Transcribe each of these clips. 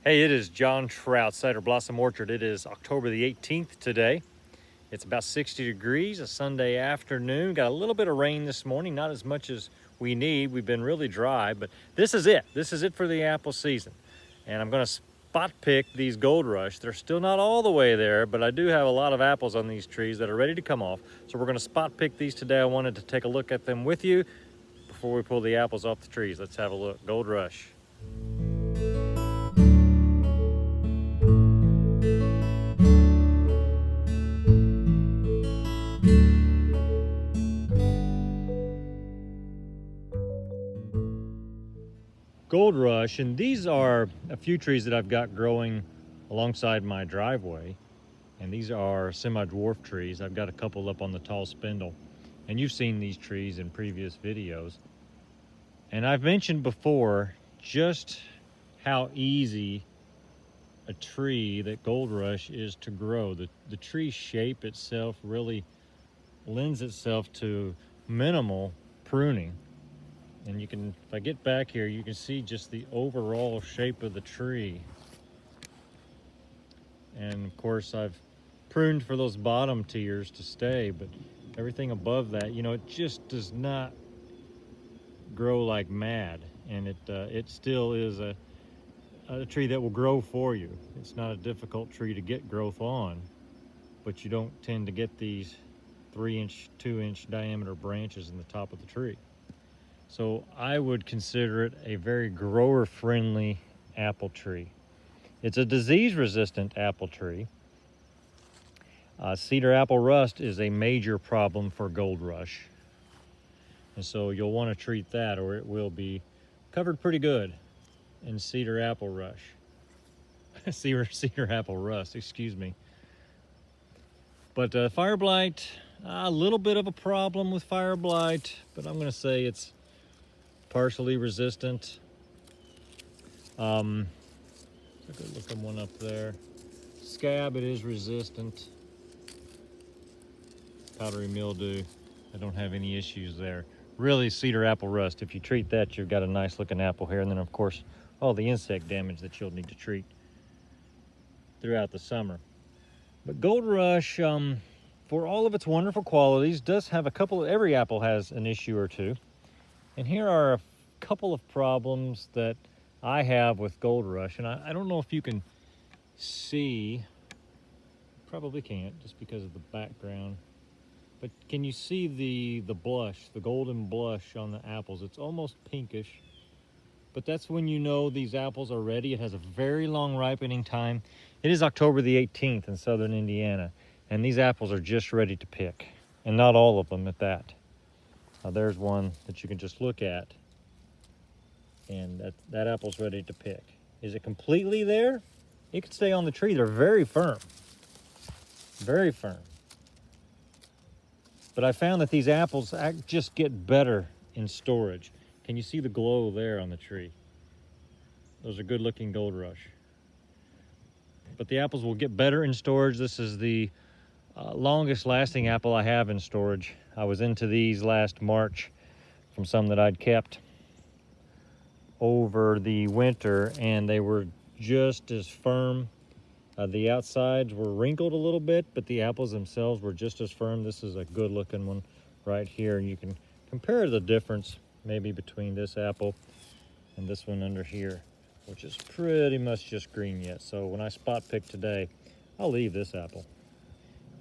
Hey, it is John Trout, Cider Blossom Orchard. It is October the 18th today. It's about 60 degrees, a Sunday afternoon. Got a little bit of rain this morning, not as much as we need. We've been really dry, but this is it. This is it for the apple season. And I'm gonna spot pick these Goldrush. They're still not all the way there, but I do have a lot of apples on these trees that are ready to come off. So we're gonna spot pick these today. I wanted to take a look at them with you before we pull the apples off the trees. Let's have a look. Goldrush. Goldrush, and these are a few trees that I've got growing alongside my driveway, and these are semi-dwarf trees. I've got a couple up on the tall spindle, and you've seen these trees in previous videos. And I've mentioned before just how easy a tree that Goldrush is to grow. The tree shape itself really lends itself to minimal pruning. And you can, if I get back here, you can see just the overall shape of the tree. And of course, I've pruned for those bottom tiers to stay, but everything above that, you know, it just does not grow like mad. And it still is a tree that will grow for you. It's not a difficult tree to get growth on, but you don't tend to get these 3-inch, 2-inch diameter branches in the top of the tree. So I would consider it a very grower-friendly apple tree. It's a disease-resistant apple tree. Cedar apple rust is a major problem for Goldrush. And so you'll want to treat that, or it will be covered pretty good in cedar apple rush. cedar apple rust, excuse me. But fire blight, a little bit of a problem with fire blight, but I'm going to say it's partially resistant. Take a good looking one up there. Scab, it is resistant. Powdery mildew, I don't have any issues there. Really, cedar apple rust, if you treat that, you've got a nice looking apple here. And then of course, all the insect damage that you'll need to treat throughout the summer. But Goldrush, for all of its wonderful qualities, does have a couple, every apple has an issue or two. And here are a couple of problems that I have with Goldrush. And I don't know if you can see, probably can't just because of the background, but can you see the blush, the golden blush on the apples? It's almost pinkish, but that's when you know these apples are ready. It has a very long ripening time. It is October the 18th in southern Indiana, and these apples are just ready to pick, and not all of them at that. There's one that you can just look at, and that apple's ready to pick. Is it completely there? It could stay on the tree. They're very firm, very firm. But I found that these apples just get better in storage. Can you see the glow there on the tree? Those are good looking Goldrush. But the apples will get better in storage. This is the longest lasting apple I have in storage. I was into these last March from some that I'd kept over the winter, and they were just as firm. The outsides were wrinkled a little bit, but the apples themselves were just as firm. This is a good looking one right here. You can compare the difference maybe between this apple and this one under here, which is pretty much just green yet. So when I spot pick today, I'll leave this apple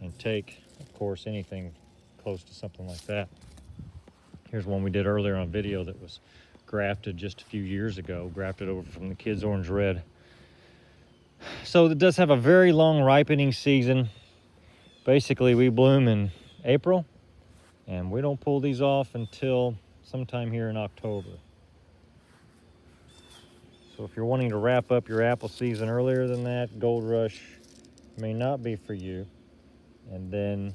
and take, of course, anything close to something like that. Here's one we did earlier on video that was grafted just a few years ago, grafted over from the kids' orange red. So it does have a very long ripening season. Basically, we bloom in April, and we don't pull these off until sometime here in October. So if you're wanting to wrap up your apple season earlier than that, Goldrush may not be for you. And then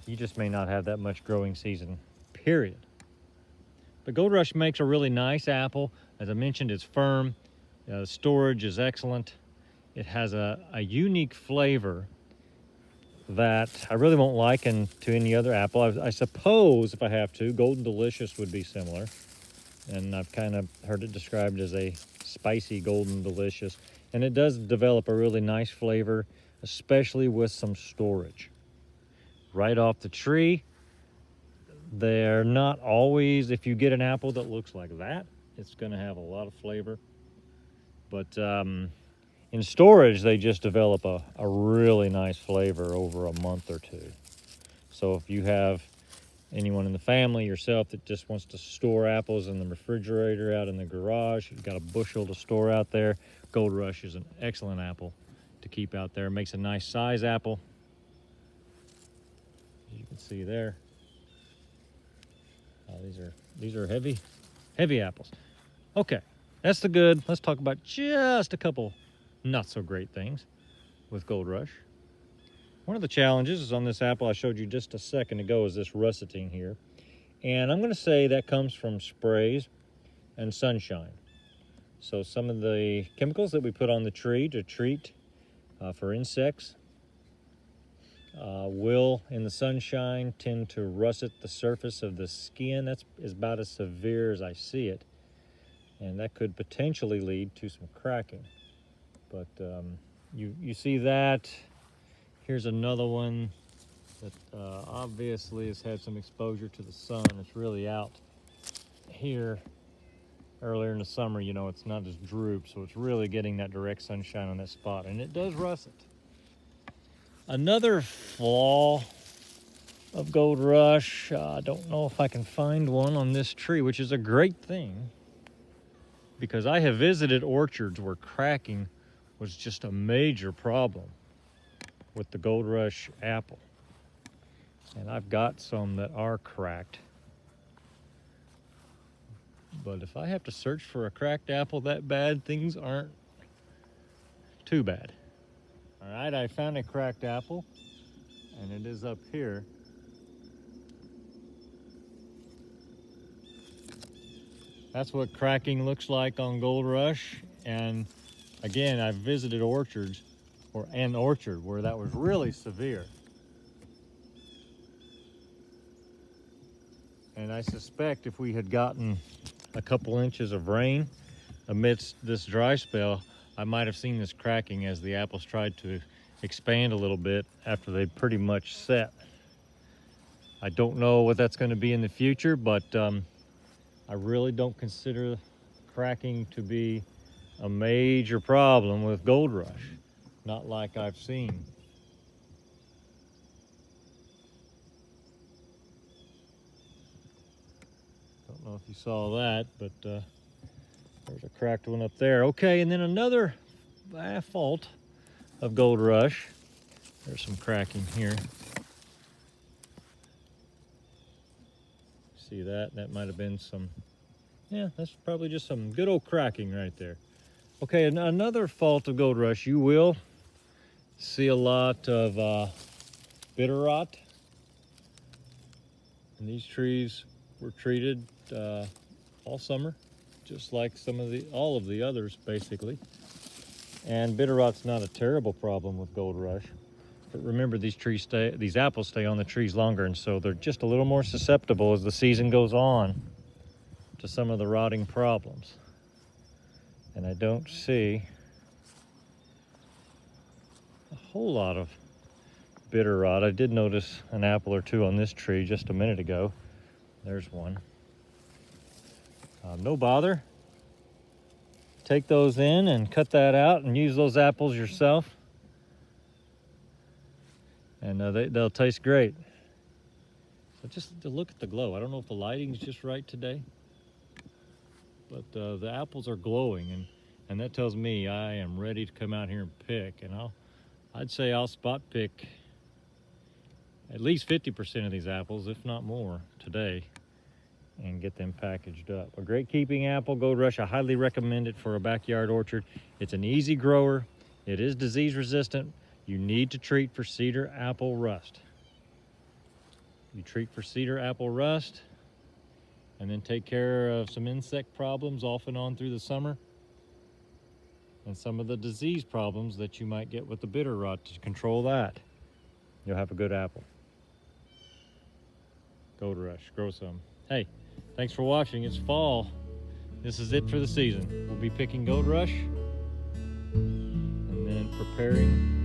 you just may not have that much growing season, period. But Goldrush makes a really nice apple. As I mentioned, it's firm. Storage is excellent. It has a unique flavor that I really won't liken to any other apple. I suppose, if I have to, Golden Delicious would be similar. And I've kind of heard it described as a spicy, golden, delicious. And it does develop a really nice flavor, especially with some storage. Right off the tree, they're not always, if you get an apple that looks like that, it's going to have a lot of flavor. But in storage, they just develop a really nice flavor over a month or two. So if you have anyone in the family, yourself, that just wants to store apples in the refrigerator out in the garage, you've got a bushel to store out there, Goldrush is an excellent apple to keep out there. It makes a nice size apple, as you can see there. These are heavy apples. Okay, that's the good. Let's talk about just a couple not so great things with Goldrush. One of the challenges is on this apple I showed you just a second ago is this russeting here. And I'm going to say that comes from sprays and sunshine. So some of the chemicals that we put on the tree to treat for insects will, in the sunshine, tend to russet the surface of the skin. That's about as severe as I see it. And that could potentially lead to some cracking. But you see that. Here's another one that obviously has had some exposure to the sun. It's really out here earlier in the summer. You know, it's not just droop, so it's really getting that direct sunshine on that spot, and it does russet. Another flaw of Goldrush, I don't know if I can find one on this tree, which is a great thing, because I have visited orchards where cracking was just a major problem with the Goldrush apple. And I've got some that are cracked. But if I have to search for a cracked apple that bad, things aren't too bad. All right, I found a cracked apple, and it is up here. That's what cracking looks like on Goldrush. And again, I've visited orchards, or an orchard where that was really severe. And I suspect if we had gotten a couple inches of rain amidst this dry spell, I might have seen this cracking as the apples tried to expand a little bit after they pretty much set. I don't know what that's going to be in the future, but I really don't consider cracking to be a major problem with Goldrush. Not like I've seen. Don't know if you saw that, but there's a cracked one up there. Okay, and then another fault of Goldrush. There's some cracking here. See that? That might have been some, yeah, that's probably just some good old cracking right there. Okay, and another fault of Goldrush, you will see a lot of bitter rot. And these trees were treated all summer, just like all of the others basically. And bitter rot's not a terrible problem with Goldrush. But remember, these apples stay on the trees longer, and so they're just a little more susceptible as the season goes on to some of the rotting problems. And I don't see a whole lot of bitter rot. I did notice an apple or two on this tree just a minute ago. There's one. No bother. Take those in and cut that out and use those apples yourself. And they'll taste great. So just to look at the glow. I don't know if the lighting's just right today, but the apples are glowing, and that tells me I am ready to come out here and pick. And I'd say I'll spot pick at least 50% of these apples, if not more, today, and get them packaged up. A great keeping apple, Goldrush. I highly recommend it for a backyard orchard. It's an easy grower. It is disease resistant. You need to treat for cedar apple rust. You treat for cedar apple rust, and then take care of some insect problems off and on through the summer, and some of the disease problems that you might get with the bitter rot. To control that, you'll have a good apple. Goldrush, grow some. Hey, thanks for watching. It's fall. this is it for the season. We'll be picking Goldrush and then preparing